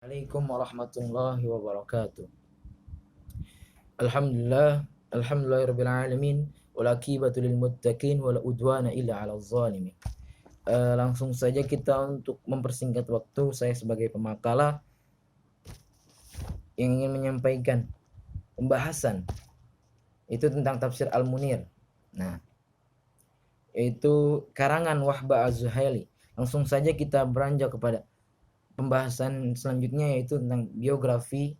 Assalamualaikum warahmatullahi wabarakatuh. Alhamdulillahirabbil alamin wal aqibatu lil muttaqin wala udwana illa 'alal zalimin. Langsung saja kita untuk mempersingkat waktu, saya sebagai pemakalah yang ingin menyampaikan pembahasan itu tentang tafsir Al-Munir. Nah, yaitu karangan Wahba Az-Zuhaili. Langsung saja kita beranjak kepada pembahasan selanjutnya, yaitu tentang biografi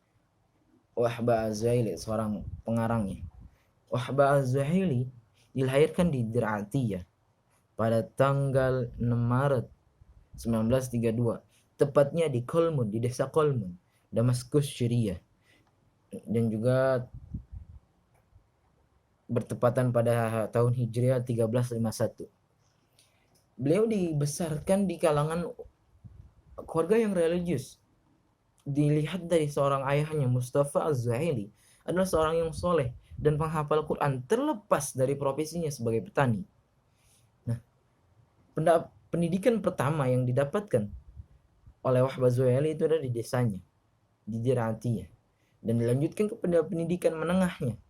Wahba Az-Zuhaili, seorang pengarangnya. Wahba Az-Zuhaili dilahirkan di Dir'atiyah pada tanggal 6 Maret 1932, tepatnya di Kolmun, di desa Kolmun, Damaskus, Syria, dan juga bertepatan pada tahun Hijriah 1351. Beliau dibesarkan di kalangan keluarga yang religius. Dilihat dari seorang ayahnya, Mustafa Az-Zuhaili adalah seorang yang soleh dan penghafal Quran, terlepas dari profesinya sebagai petani. Nah, pendidikan pertama yang didapatkan oleh Wahba Az-Zuhaili itu ada di desanya, di Dir'atiyah, dan dilanjutkan kepada pendidikan menengahnya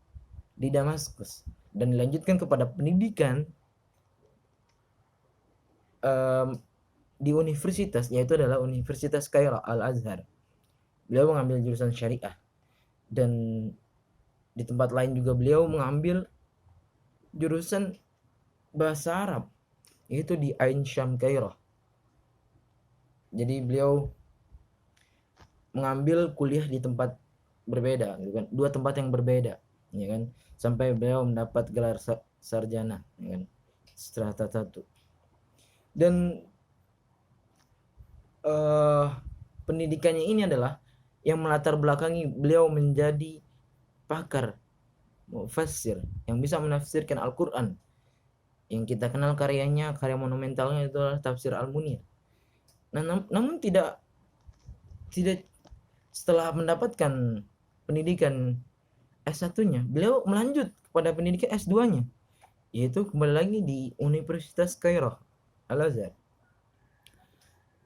di Damaskus, dan dilanjutkan kepada pendidikan di universitas, yaitu adalah Universitas Kairo Al-Azhar. Beliau mengambil jurusan syariah, dan di tempat lain juga beliau mengambil jurusan bahasa Arab, yaitu di Ain Syam Kairo. Jadi beliau mengambil kuliah di tempat berbeda, gitu kan, dua tempat yang berbeda, ya kan, sampai beliau mendapat gelar sarjana, ya kan, strata 1. Dan pendidikannya ini adalah yang melatar belakangi beliau menjadi pakar mufassir yang bisa menafsirkan Al-Quran. Yang kita kenal karyanya, karya monumentalnya itu adalah tafsir Al-Munir. Nah, namun tidak setelah mendapatkan pendidikan S1-nya, beliau melanjut kepada pendidikan S2-nya, yaitu kembali lagi di Universitas Kairo Al-Azhar.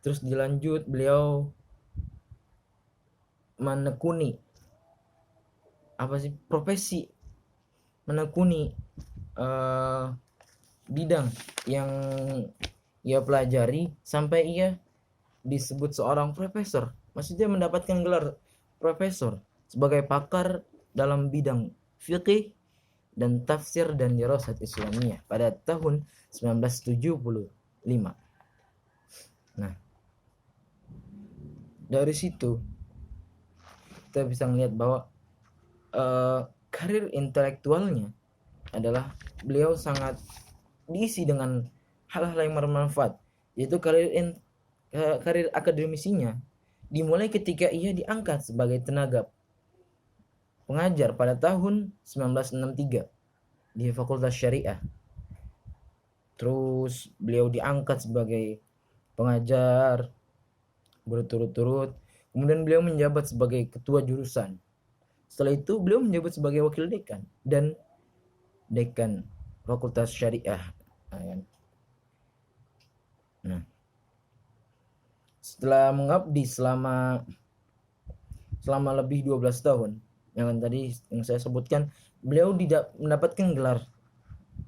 Terus dilanjut beliau menekuni profesi, menekuni bidang yang ia pelajari sampai ia disebut seorang profesor, maksudnya mendapatkan gelar profesor sebagai pakar dalam bidang fikih dan tafsir dan dirasat Islamiyah pada tahun 1975. Nah, dari situ kita bisa melihat bahwa karir intelektualnya adalah beliau sangat diisi dengan hal-hal yang bermanfaat, yaitu karir akademisinya dimulai ketika ia diangkat sebagai tenaga pengajar pada tahun 1963 di Fakultas Syariah. Terus beliau diangkat sebagai pengajar berturut-turut, kemudian beliau menjabat sebagai ketua jurusan. Setelah itu beliau menjabat sebagai wakil dekan dan dekan Fakultas Syariah. Nah, setelah mengabdi selama lebih 12 tahun, yang tadi yang saya sebutkan, beliau tidak mendapatkan gelar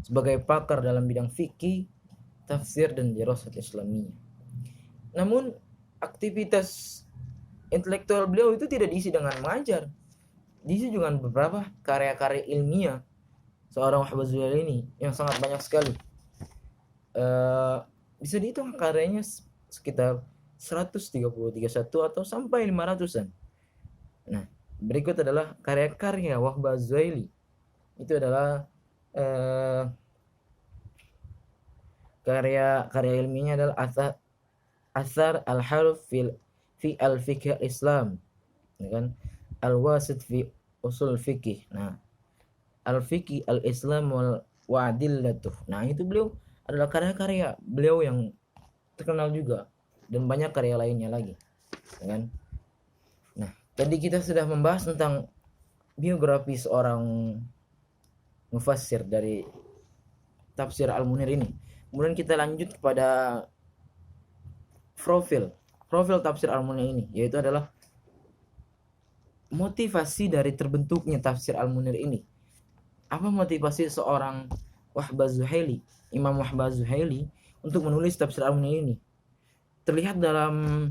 sebagai pakar dalam bidang fikih, tafsir dan dirasat Islamiyah. Namun aktivitas intelektual beliau itu tidak diisi dengan mengajar, diisi dengan beberapa karya-karya ilmiah seorang Wahba Az-Zuhaili ini yang sangat banyak sekali. Bisa dihitung karyanya sekitar 131 atau sampai 500-an. Nah, berikut adalah karya-karya Wahba Az-Zuhaili. Itu adalah karya ilmiahnya adalah Athar al-Harf fi al-Fiqh al-Islam, ya kan? Al-Wasit fi Usul Fiqh. Nah, Al-Fiqh al-Islam wa adillatuh. Nah, itu beliau adalah karya-karya beliau yang terkenal juga, dan banyak karya lainnya lagi, ya kan? Nah, tadi kita sudah membahas tentang biografi seorang mufassir dari tafsir Al-Munir ini. Kemudian kita lanjut kepada profil tafsir Al-Munir ini, yaitu adalah motivasi dari terbentuknya tafsir Al-Munir ini. Apa motivasi seorang Wahbah Zuhaili, Imam Wahbah Zuhaili untuk menulis tafsir Al-Munir ini? Terlihat dalam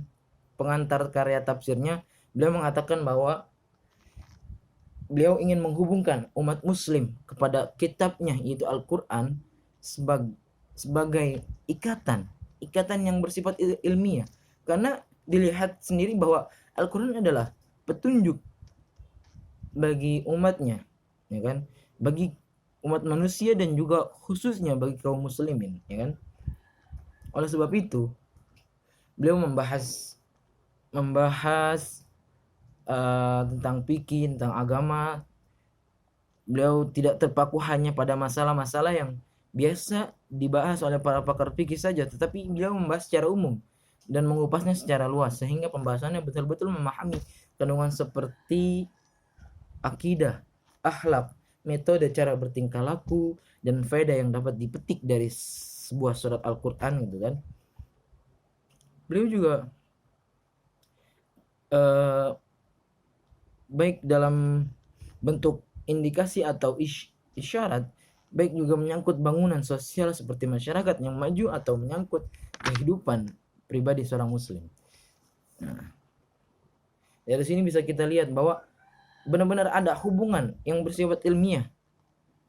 pengantar karya tafsirnya, beliau mengatakan bahwa beliau ingin menghubungkan umat muslim kepada kitabnya yaitu Al-Quran sebagai ikatan yang bersifat ilmiah, karena dilihat sendiri bahwa Al-Quran adalah petunjuk bagi umatnya, ya kan, bagi umat manusia dan juga khususnya bagi kaum muslimin, ya kan. Oleh sebab itu beliau membahas tentang fikih, tentang agama. Beliau tidak terpaku hanya pada masalah-masalah yang biasa dibahas oleh para pakar fikih saja, tetapi beliau membahas secara umum dan mengupasnya secara luas, sehingga pembahasannya betul-betul memahami kandungan seperti akidah, akhlak, metode cara bertingkah laku, dan faedah yang dapat dipetik dari sebuah surat Al-Quran gitu kan. Beliau juga baik dalam bentuk indikasi atau isyarat, baik juga menyangkut bangunan sosial seperti masyarakat yang maju atau menyangkut kehidupan pribadi seorang muslim. Nah, dari sini bisa kita lihat bahwa benar-benar ada hubungan yang bersifat ilmiah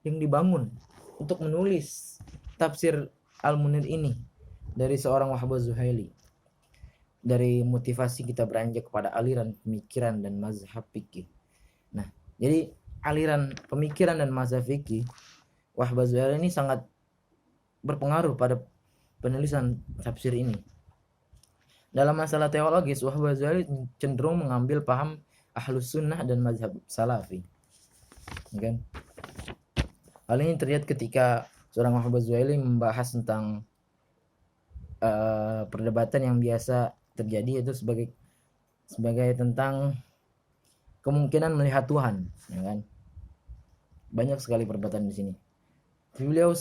yang dibangun untuk menulis tafsir Al-Munir ini dari seorang Wahbah Zuhaili. Dari motivasi kita beranjak kepada aliran pemikiran dan mazhab fikih. Nah, jadi aliran pemikiran dan mazhab fikih Wahbah Zuhaili ini sangat berpengaruh pada penulisan tafsir ini. Dalam masalah teologis, Wahbah Zuhaili cenderung mengambil paham Ahlus Sunnah dan mazhab Salafi. Kan? Hal ini terlihat ketika seorang Wahbah Zuhaili membahas tentang perdebatan yang biasa terjadi, yaitu sebagai tentang kemungkinan melihat Tuhan, ya kan? Banyak sekali perdebatan di sini. Beliau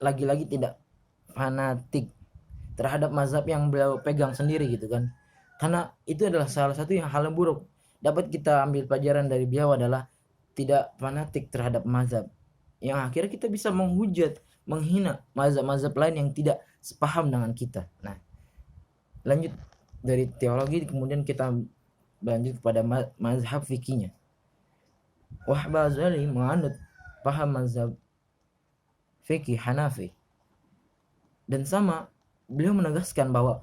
lagi-lagi tidak fanatik terhadap mazhab yang beliau pegang sendiri gitu kan. Karena itu adalah salah satu yang hal yang buruk. Dapat kita ambil pelajaran dari beliau adalah tidak fanatik terhadap mazhab, yang akhirnya kita bisa menghujat, menghina mazhab-mazhab lain yang tidak sepaham dengan kita. Nah, lanjut dari teologi, kemudian kita lanjut kepada mazhab fikihnya. Wahbah Zuhaili menganut paham mazhab fikih Hanafi, dan sama beliau menegaskan bahwa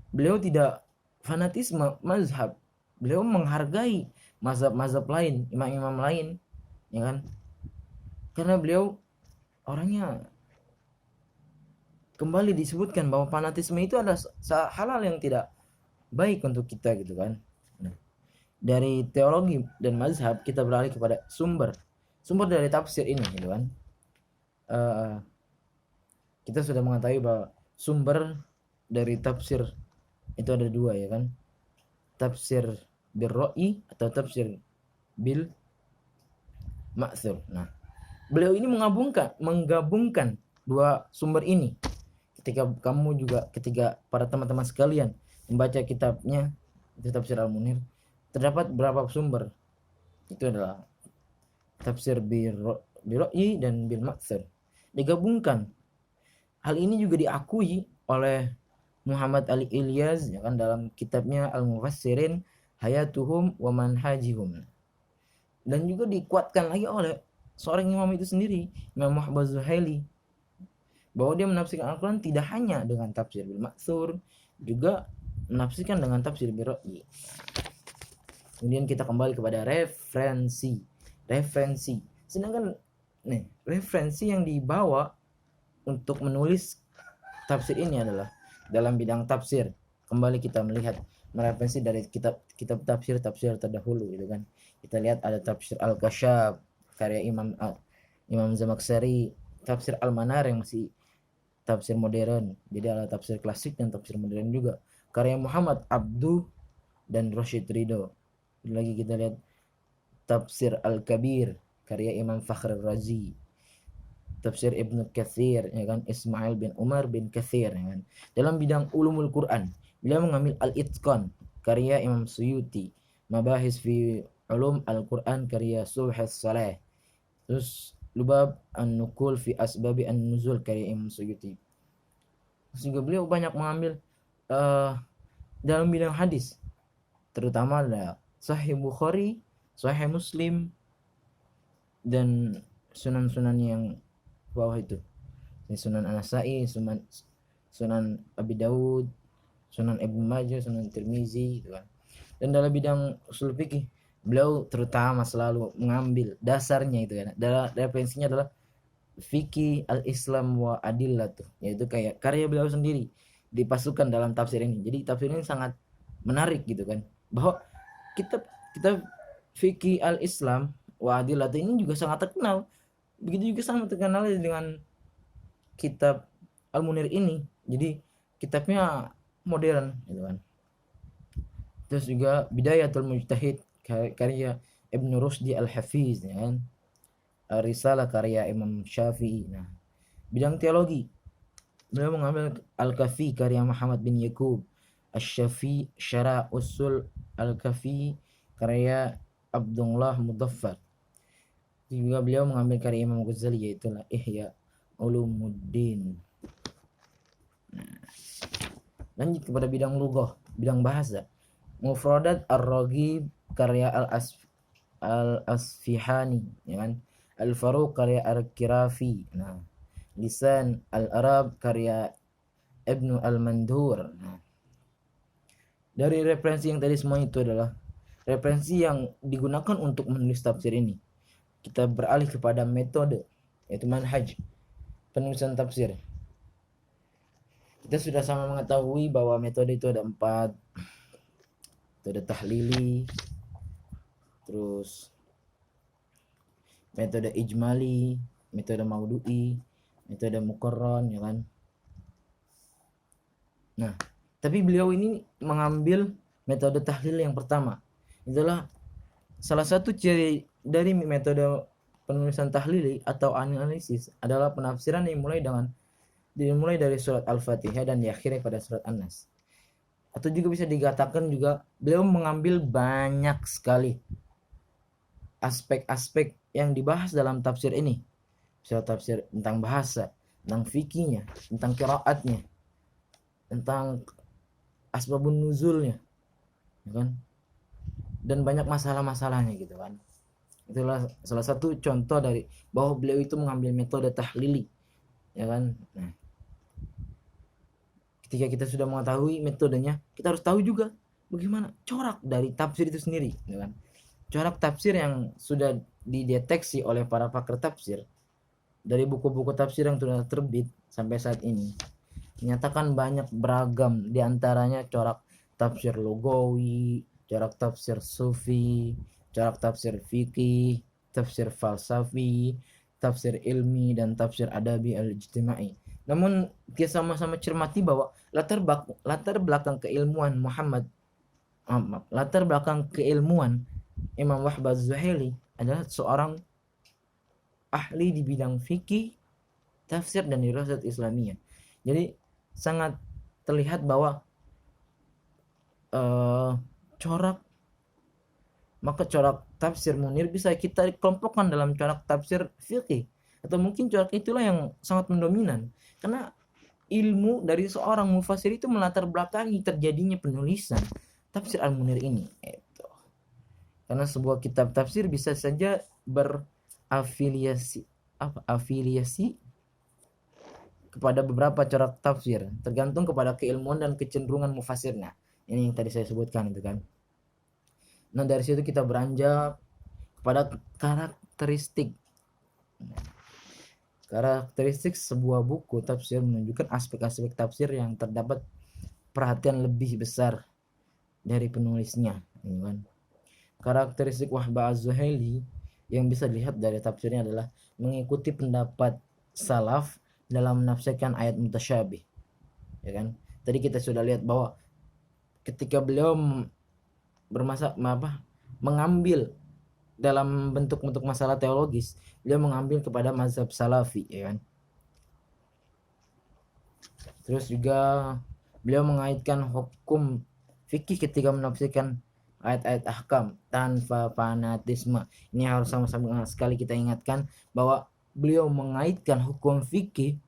beliau tidak fanatisme mazhab, beliau menghargai mazhab-mazhab lain, imam-imam lain, ya kan, karena beliau orangnya, kembali disebutkan bahwa fanatisme itu adalah hal-hal yang tidak baik untuk kita gitu kan. Nah, dari teologi dan mazhab kita beralih kepada sumber dari tafsir ini gitu kan. Kita sudah mengetahui bahwa sumber dari tafsir itu ada dua, ya kan, tafsir bil ra'i atau tafsir bil ma'thur. Nah, beliau ini menggabungkan dua sumber ini. Ketika para teman-teman sekalian membaca kitabnya itu tafsir Al-Munir, terdapat berapa sumber? Itu adalah tafsir bil ra'i dan bil ma'thur digabungkan. Hal ini juga diakui oleh Muhammad Ali Ilyas, ya kan, dalam kitabnya Al-Mufassirin Hayatuhum wa Manhajihum, dan juga dikuatkan lagi oleh seorang imam itu sendiri, Imam Wahbah Zuhaili, bahwa dia menafsirkan Al-Quran tidak hanya dengan tafsir bil ma'thur, juga menafsirkan dengan tafsir bil ra'i. Kemudian kita kembali kepada referensi. Sedangkan referensi yang dibawa untuk menulis tafsir ini adalah dalam bidang tafsir. Kembali kita melihat mereferensi dari kitab tafsir terdahulu gitu kan. Kita lihat ada tafsir Al-Kasyaf karya Imam Zamakhsyari, tafsir Al-Manar yang masih tafsir modern. Jadi ada tafsir klasik dan tafsir modern juga karya Muhammad Abduh dan Rashid Ridho. Lagi kita lihat tafsir Al-Kabir karya Imam Fakhr Razi, tafsir Ibnu Katsir, ya kan, Ismail bin Umar bin Katsir, ya kan. Dalam bidang ulumul Quran, beliau mengambil Al-Itqan karya Imam Suyuti, Mabahis fi ulum Al-Quran karya Subhas Saleh. Terus Lubab An-Nukul fi Asbabi An-Nuzul karya Imam Suyuti. Sehingga beliau banyak mengambil dalam bidang hadis, terutama ada Sahih Bukhari, Sahih Muslim, dan sunan-sunan yang bawah itu, Sunan An-Nasa'i, Sunan Abi Daud, Sunan Ibnu Majah, Sunan Tirmizi, gitu kan. Dan dalam bidang usul fikih, beliau terutama selalu mengambil dasarnya itu kan. Referensinya adalah fikih al-Islam wa adillatuh, yaitu kayak karya beliau sendiri dipasukkan dalam tafsir ini. Jadi tafsir ini sangat menarik gitu kan. Bahwa kitab kitab fikih al-Islam wa adillatuh ini juga sangat terkenal. Begitu juga sama terkenal dengan kitab Al-Munir ini. Jadi kitabnya modern gitu kan. Terus juga Bidayatul Mujtahid karya Ibnu Rusdi Al-Hafiz ya kan. Risalah karya Imam Syafi'i. Nah, bidang teologi beliau mengambil Al-Kafi karya Muhammad bin Yakub, Asy-Syafi Syara Usul Al-Kafi karya Abdullah Mudaffar. Juga beliau mengambil karya Imam Ghazali yaitu Ihya Ulumuddin. Nah, lanjut kepada bidang lughah, bidang bahasa. Mufradat Ar-Raghib karya Al-Asfihani ya kan. Al-Faruq karya Al-Kirafi. Nah, Lisan Al-Arab karya Ibnu Al-Mandur. Nah, dari referensi yang tadi semua itu adalah referensi yang digunakan untuk menulis tafsir ini. Kita beralih kepada metode, yaitu manhaj penulisan tafsir. Kita sudah sama mengetahui bahwa metode itu ada 4. Metode tahlili, terus metode ijmali, metode maudu'i, metode muqarran ya kan. Nah, tapi beliau ini mengambil metode tahlil yang pertama. Itulah salah satu ciri dari metode penulisan tahlili atau analisis adalah penafsiran yang dimulai dari surat Al-Fatihah dan diakhiri pada surat An-Nas. Atau juga bisa dikatakan juga beliau mengambil banyak sekali aspek-aspek yang dibahas dalam tafsir ini. Misal tafsir tentang bahasa, tentang fikihnya, tentang qiraatnya, tentang asbabun nuzulnya, ya kan? Dan banyak masalah-masalahnya gitu kan. Itulah salah satu contoh dari bahwa beliau itu mengambil metode tahlili, ya kan? Nah, ketika kita sudah mengetahui metodenya, kita harus tahu juga bagaimana corak dari tafsir itu sendiri, ya kan? Corak tafsir yang sudah dideteksi oleh para pakar tafsir dari buku-buku tafsir yang sudah terbit sampai saat ini menyatakan banyak beragam, diantaranya corak tafsir lugawi, corak tafsir sufi, corak tafsir fikih, tafsir falsafi, tafsir ilmi, dan tafsir adabi al-ijtimai. Namun kita sama-sama cermati bahwa latar belakang keilmuan Imam Wahb Az-Zuhaili adalah seorang ahli di bidang fikih, tafsir, dan dirasat Islamiyah. Jadi sangat terlihat bahwa corak tafsir Munir bisa kita kelompokkan dalam corak tafsir fikih, atau mungkin corak itulah yang sangat mendominan karena ilmu dari seorang mufassir itu melatar belakangi terjadinya penulisan tafsir Al-Munir ini. Karena sebuah kitab tafsir bisa saja berafiliasi kepada beberapa corak tafsir, tergantung kepada keilmuan dan kecenderungan mufassirnya. Ini yang tadi saya sebutkan itu kan. Nah, dari situ kita beranjak kepada karakteristik sebuah buku tafsir, menunjukkan aspek-aspek tafsir yang terdapat perhatian lebih besar dari penulisnya, kan. Karakteristik Wahb Az-Zuhaili yang bisa dilihat dari tafsirnya adalah mengikuti pendapat salaf dalam menafsirkan ayat mutasyabih, ya kan. Tadi kita sudah lihat bahwa ketika beliau mengambil dalam bentuk masalah teologis, beliau mengambil kepada mazhab salafi, ya kan. Terus juga beliau mengaitkan hukum fikih ketika menafsirkan ayat-ayat ahkam tanpa fanatisme. Ini harus sama-sama sekali kita ingatkan bahwa beliau mengaitkan hukum fikih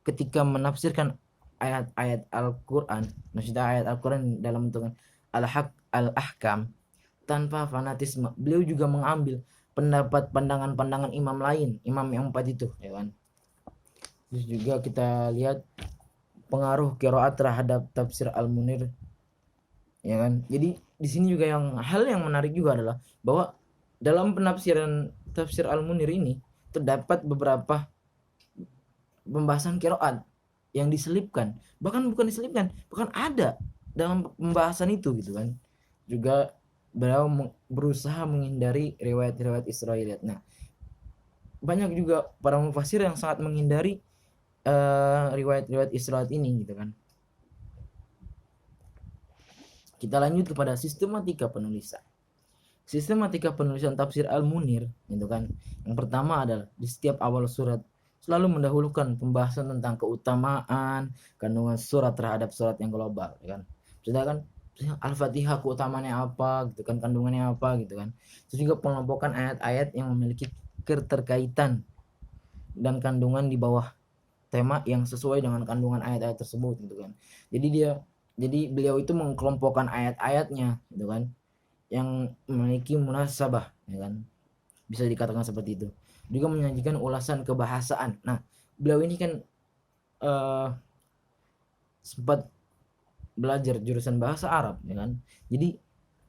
ketika menafsirkan ayat-ayat Al-Quran, maksudnya ayat Al-Quran dalam bentuk al-haq al-ahkam tanpa fanatisme. Beliau juga mengambil pendapat pandangan-pandangan imam lain, imam yang 4 itu, ya kan. Terus juga kita lihat pengaruh qiraat terhadap tafsir Al-Munir, ya kan. Jadi di sini juga hal yang menarik juga adalah bahwa dalam penafsiran tafsir Al-Munir ini terdapat beberapa pembahasan qiraat yang diselipkan, bahkan bukan diselipkan, bahkan ada dalam pembahasan itu gitu kan. Juga beliau berusaha menghindari riwayat-riwayat Israiliyat. Nah, banyak juga para mufasir yang sangat menghindari riwayat-riwayat Israiliyat ini gitu kan. Kita lanjut kepada sistematika penulisan. Sistematika penulisan tafsir Al-Munir gitu kan. Yang pertama adalah di setiap awal surat selalu mendahulukan pembahasan tentang keutamaan kandungan surat terhadap surat yang global, ya kan. Sedangkan Al-Fatihah keutamaannya apa gitu kan, kandungannya apa gitu kan. Terus juga pengelompokan ayat-ayat yang memiliki keterkaitan dan kandungan di bawah tema yang sesuai dengan kandungan ayat-ayat tersebut gitu kan. Jadi beliau itu mengkelompokkan ayat-ayatnya gitu kan yang memiliki munasabah, ya kan. Bisa dikatakan seperti itu. Juga menyajikan ulasan kebahasaan. Nah, beliau ini kan sempat belajar jurusan bahasa Arab, ya kan. Jadi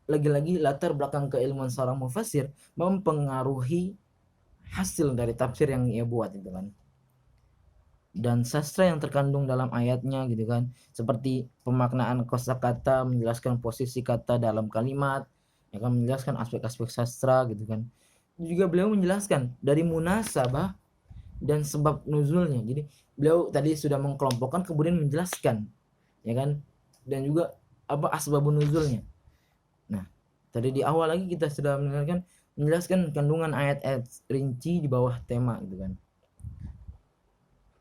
lagi-lagi latar belakang keilmuan seorang mufassir mempengaruhi hasil dari tafsir yang ia buat itu kan. Dan sastra yang terkandung dalam ayatnya gitu kan, seperti pemaknaan kosakata, menjelaskan posisi kata dalam kalimat, ya kan, menjelaskan aspek-aspek sastra gitu kan. Juga beliau menjelaskan dari munasabah dan sebab nuzulnya. Jadi beliau tadi sudah mengkelompokkan kemudian menjelaskan, ya kan, dan juga apa asbabun nuzulnya. Nah, tadi di awal lagi kita sudah menjelaskan kandungan ayat-ayat rinci di bawah tema gitu kan.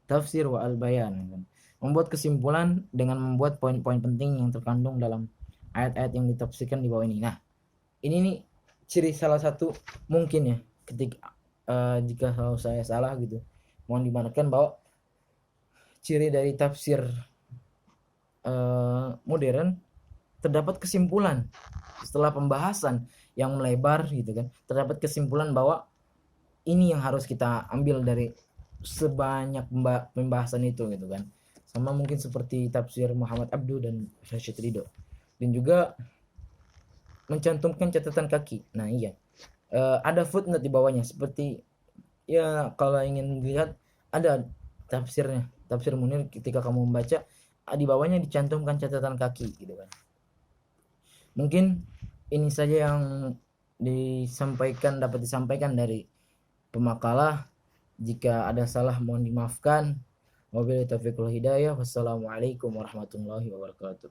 Tafsir wa al-bayan kan. Membuat kesimpulan dengan membuat poin-poin penting yang terkandung dalam ayat-ayat yang ditafsirkan di bawah ini. Nah, ini nih ciri salah satu mungkin ya ketika jika saya salah gitu, mohon dibenarkan bahwa ciri dari tafsir modern terdapat kesimpulan setelah pembahasan yang melebar gitu kan, terdapat kesimpulan bahwa ini yang harus kita ambil dari sebanyak pembahasan itu gitu kan. Sama mungkin seperti tafsir Muhammad Abdu dan Rashid Ridho, dan juga mencantumkan catatan kaki. Nah iya, ada footnote di bawahnya, seperti ya kalau ingin lihat ada tafsirnya, tafsir Munir, ketika kamu membaca di bawahnya dicantumkan catatan kaki gitu kan. Mungkin ini saja yang dapat disampaikan dari pemakalah. Jika ada salah mohon dimaafkan. Wabillahi taufiq wal hidayah. Wassalamualaikum warahmatullahi wabarakatuh.